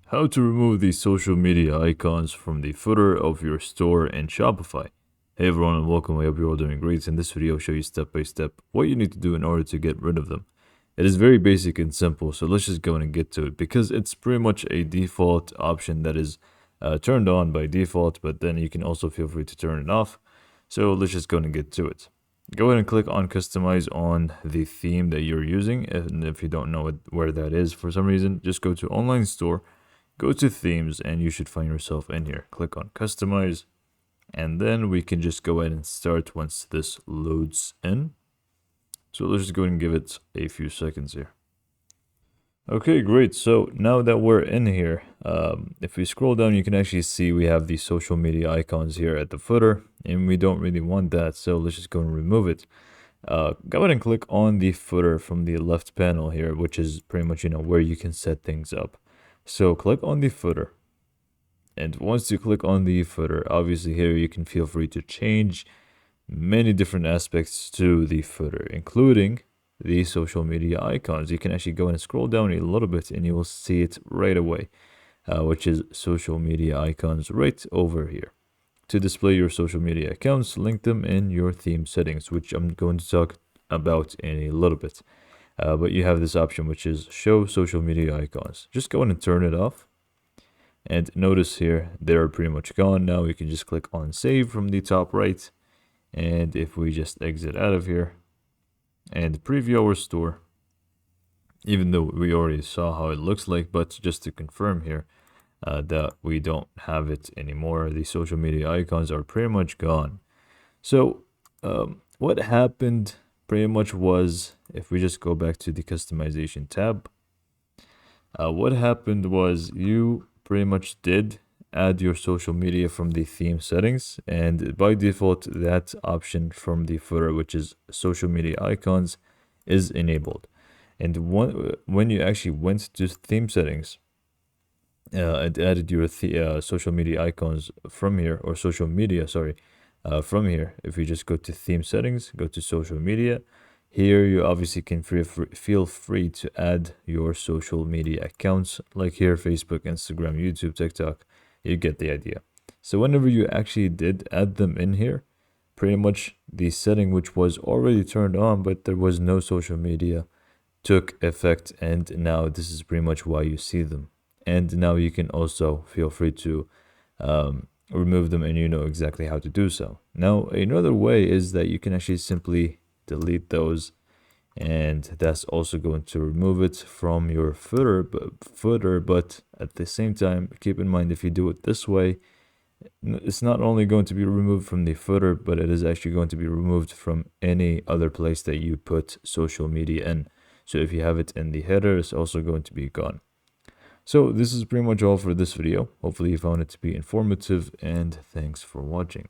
How to remove the social media icons from the footer of your store in Shopify. Hey everyone and welcome, I hope you're all doing great. In this video I'll show you step by step what you need to do in order to get rid of them. It is very basic and simple, so let's just go and get to it because it's pretty much a default option that is turned on by default, but then you can also feel free to turn it off. So let's just go and get to it. Go ahead and click on customize on the theme that you're using, and if you don't know where that is for some reason, just go to online store. Go to themes and you should find yourself in here. Click on customize and then we can just go ahead and start once this loads in. So let's just go ahead and give it a few seconds here. Okay, great. So now that we're in here, if we scroll down, you can actually see we have the social media icons here at the footer and we don't really want that. So let's just go and remove it. Go ahead and click on the footer from the left panel here, which is pretty much, where you can set things up. So click on the footer, and once you click on the footer, obviously here you can feel free to change many different aspects to the footer, including the social media icons. You can actually go and scroll down a little bit and you will see it right away, which is social media icons right over here. To display your social media accounts, link them in your theme settings, which I'm going to talk about in a little bit. But you have this option, which is show social media icons. Just go in and turn it off. And notice here, they're pretty much gone. Now we can just click on save from the top right. And if we just exit out of here and preview our store, even though we already saw how it looks like, but just to confirm here that we don't have it anymore, the social media icons are pretty much gone. So what happened pretty much was, if we just go back to the customization tab, what happened was you pretty much did add your social media from the theme settings, and by default that option from the footer, which is social media icons, is enabled. And when you actually went to theme settings and added your social media icons from here, or social media, sorry, from here, if you just go to theme settings, go to social media, here you obviously can feel free to add your social media accounts, like here Facebook, Instagram, YouTube, TikTok. You get the idea. So whenever you actually did add them in here, pretty much the setting which was already turned on but there was no social media took effect, and now this is pretty much why you see them. And now you can also feel free to remove them, and you know exactly how to do so. Now another way is that you can actually simply delete those, and that's also going to remove it from your footer. But at the same time, keep in mind, if you do it this way, it's not only going to be removed from the footer, but it is actually going to be removed from any other place that you put social media in. So if you have it in the header, it's also going to be gone. So this is pretty much all for this video. Hopefully you found it to be informative, and thanks for watching.